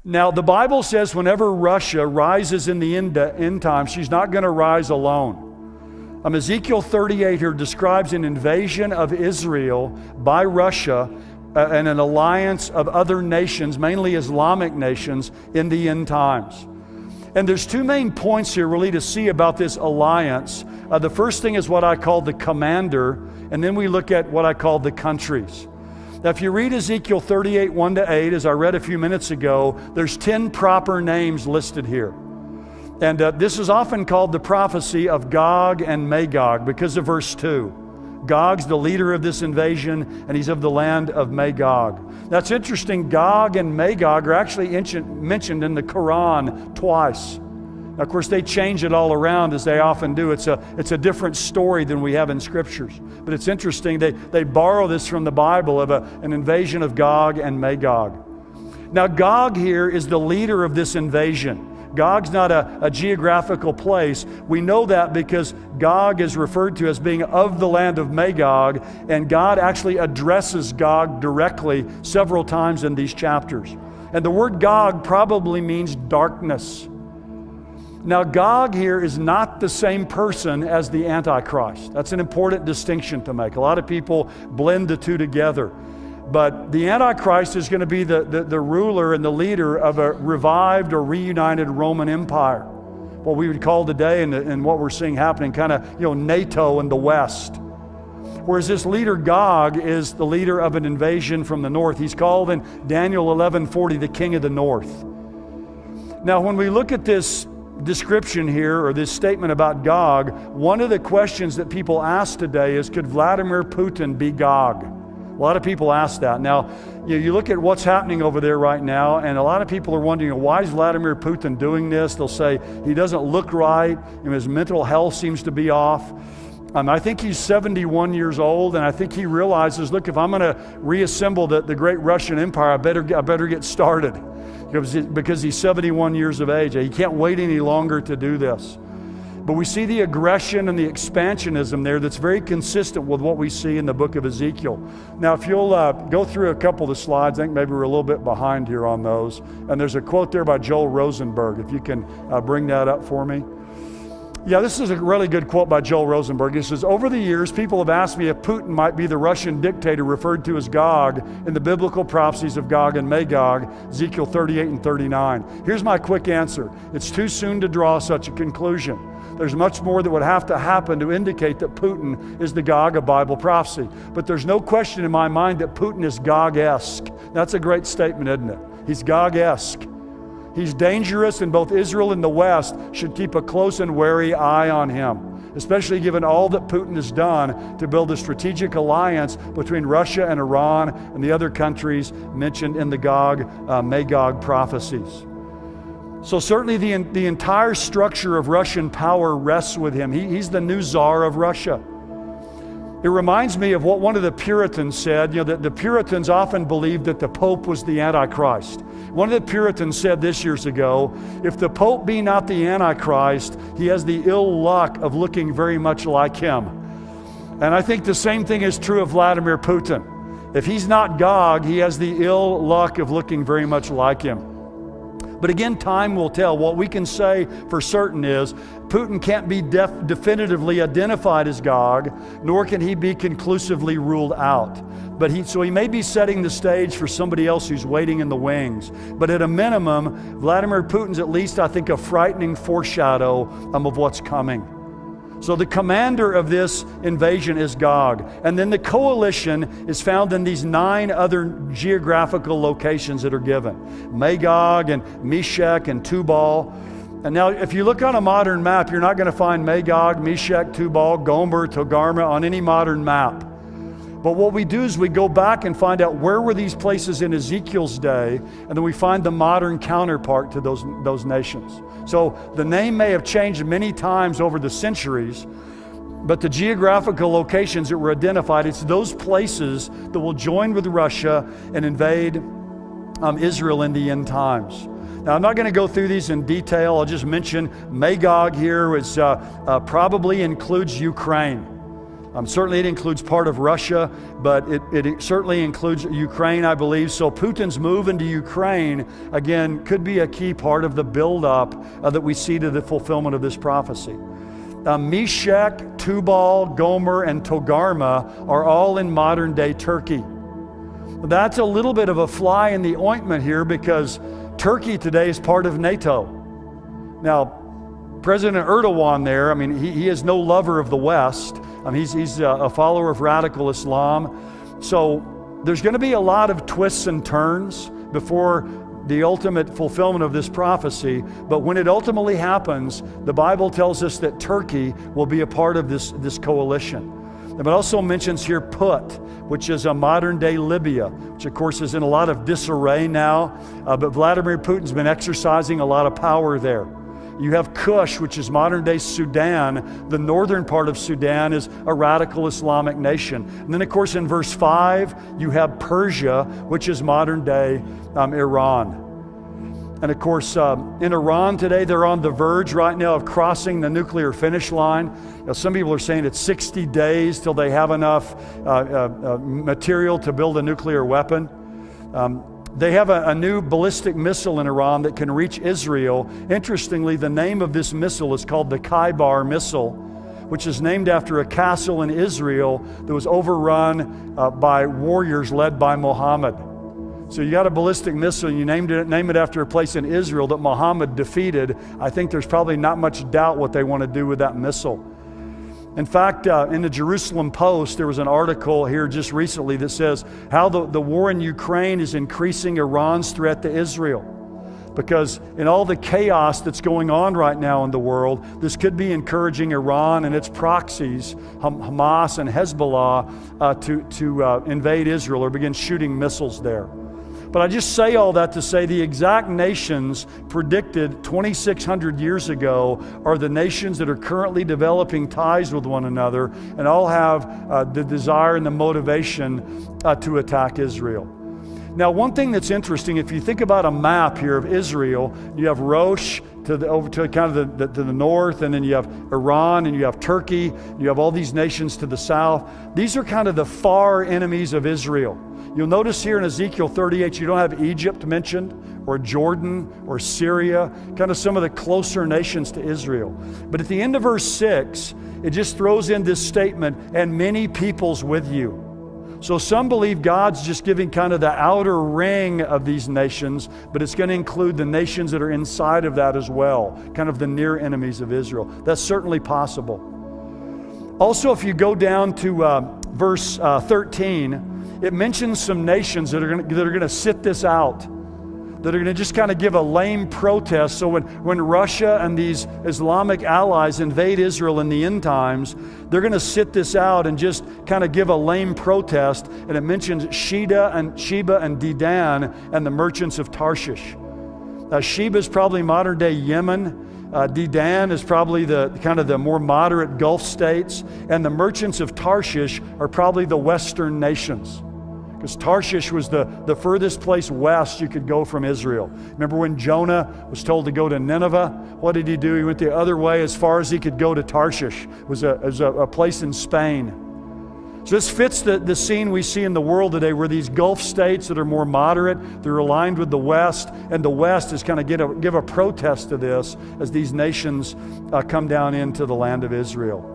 Now, the Bible says whenever Russia rises in the end time, she's not going to rise alone. Ezekiel 38 here describes an invasion of Israel by Russia and an alliance of other nations, mainly Islamic nations, in the end times. And there's two main points here really to see about this alliance. The first thing is what I call the commander, and then we look at what I call the countries. Now, if you read Ezekiel 38, 1-8, as I read a few minutes ago, there's 10 proper names listed here. And this is often called the prophecy of Gog and Magog because of verse 2. Gog's the leader of this invasion, and he's of the land of Magog. That's interesting. Gog and Magog are actually mentioned in the Quran twice. Now, of course, they change it all around as they often do. It's a different story than we have in Scriptures. But it's interesting. They borrow this from the Bible of an invasion of Gog and Magog. Now, Gog here is the leader of this invasion. Gog's not a geographical place. We know that because Gog is referred to as being of the land of Magog, and God actually addresses Gog directly several times in these chapters. And the word Gog probably means darkness. Now, Gog here is not the same person as the Antichrist. That's an important distinction to make. A lot of people blend the two together. But the Antichrist is going to be the ruler and the leader of a revived or reunited Roman Empire. What we would call today, and what we're seeing happening, kind of, NATO in the West. Whereas this leader, Gog, is the leader of an invasion from the north. He's called in Daniel 11:40 the king of the north. Now, when we look at this description here, or this statement about Gog, one of the questions that people ask today is, could Vladimir Putin be Gog? A lot of people ask that. Now, you look at what's happening over there right now, and a lot of people are wondering, why is Vladimir Putin doing this? They'll say he doesn't look right, his mental health seems to be off. I think he's 71 years old, and I think he realizes, look, if I'm going to reassemble the great Russian Empire, I better get started. Because he's 71 years of age. He can't wait any longer to do this. But we see the aggression and the expansionism there that's very consistent with what we see in the book of Ezekiel. Now, if you'll go through a couple of the slides, I think maybe we're a little bit behind here on those. And there's a quote there by Joel Rosenberg, if you can bring that up for me. Yeah, this is a really good quote by Joel Rosenberg. He says, over the years, people have asked me if Putin might be the Russian dictator referred to as Gog in the biblical prophecies of Gog and Magog, Ezekiel 38 and 39. Here's my quick answer. It's too soon to draw such a conclusion. There's much more that would have to happen to indicate that Putin is the Gog of Bible prophecy. But there's no question in my mind that Putin is Gog-esque. That's a great statement, isn't it? He's Gog-esque. He's dangerous, and both Israel and the West should keep a close and wary eye on him, especially given all that Putin has done to build a strategic alliance between Russia and Iran and the other countries mentioned in the Gog-Magog prophecies. So certainly the entire structure of Russian power rests with him. He's the new czar of Russia. It reminds me of what one of the Puritans said. That the Puritans often believed that the Pope was the Antichrist. One of the Puritans said this years ago, if the Pope be not the Antichrist, he has the ill luck of looking very much like him. And I think the same thing is true of Vladimir Putin. If he's not Gog, he has the ill luck of looking very much like him. But again, time will tell. What we can say for certain is Putin can't be definitively identified as Gog, nor can he be conclusively ruled out. So he may be setting the stage for somebody else who's waiting in the wings. But at a minimum, Vladimir Putin's at least, I think, a frightening foreshadow of what's coming. So the commander of this invasion is Gog. And then the coalition is found in these 9 other geographical locations that are given. Magog and Meshech and Tubal. And now if you look on a modern map, you're not going to find Magog, Meshech, Tubal, Gomer, Togarmah on any modern map. But what we do is we go back and find out where were these places in Ezekiel's day, and then we find the modern counterpart to those nations. So the name may have changed many times over the centuries, but the geographical locations that were identified, it's those places that will join with Russia and invade Israel in the end times. Now, I'm not going to go through these in detail. I'll just mention Magog here probably includes Ukraine. Certainly it includes part of Russia, but it certainly includes Ukraine, I believe. So Putin's move into Ukraine, again, could be a key part of the buildup that we see to the fulfillment of this prophecy. Meshech, Tubal, Gomer, and Togarmah are all in modern-day Turkey. That's a little bit of a fly in the ointment here because Turkey today is part of NATO. Now, President Erdogan there, I mean, he is no lover of the West. He's a follower of radical Islam. So there's going to be a lot of twists and turns before the ultimate fulfillment of this prophecy. But when it ultimately happens, the Bible tells us that Turkey will be a part of this coalition. It also mentions here Put, which is a modern-day Libya, which of course is in a lot of disarray now. But Vladimir Putin's been exercising a lot of power there. You have Kush, which is modern-day Sudan. The northern part of Sudan is a radical Islamic nation. And then, of course, in verse 5, you have Persia, which is modern-day Iran. And, of course, in Iran today, they're on the verge right now of crossing the nuclear finish line. Some people are saying it's 60 days till they have enough material to build a nuclear weapon. They have a new ballistic missile in Iran that can reach Israel. Interestingly, the name of this missile is called the Khaybar missile, which is named after a castle in Israel that was overrun by warriors led by Muhammad. So you got a ballistic missile, and you name it after a place in Israel that Muhammad defeated. I think there's probably not much doubt what they want to do with that missile. In fact, in the Jerusalem Post, there was an article here just recently that says how the war in Ukraine is increasing Iran's threat to Israel. Because in all the chaos that's going on right now in the world, this could be encouraging Iran and its proxies, Hamas and Hezbollah, to invade Israel or begin shooting missiles there. But I just say all that to say the exact nations predicted 2,600 years ago are the nations that are currently developing ties with one another and all have the desire and the motivation to attack Israel. Now, one thing that's interesting, if you think about a map here of Israel, you have Rosh over to kind of to the north, and then you have Iran, and you have Turkey, you have all these nations to the south. These are kind of the far enemies of Israel. You'll notice here in Ezekiel 38, you don't have Egypt mentioned, or Jordan, or Syria, kind of some of the closer nations to Israel. But at the end of verse 6, it just throws in this statement, and many peoples with you. So some believe God's just giving kind of the outer ring of these nations, but it's going to include the nations that are inside of that as well, kind of the near enemies of Israel. That's certainly possible. Also, if you go down to verse 13, it mentions some nations that are going to sit this out, that are going to just kind of give a lame protest. So when Russia and these Islamic allies invade Israel in the end times, they're going to sit this out and just kind of give a lame protest. And it mentions Sheba and Dedan and the merchants of Tarshish. Sheba is probably modern day Yemen. Dedan is probably the kind of the more moderate Gulf states. And the merchants of Tarshish are probably the Western nations. Because Tarshish was the furthest place west you could go from Israel. Remember when Jonah was told to go to Nineveh? What did he do? He went the other way as far as he could go to Tarshish. It was a place in Spain. So this fits the scene we see in the world today, where these Gulf states that are more moderate, they're aligned with the West, and the West is kind of give a protest to this as these nations come down into the land of Israel.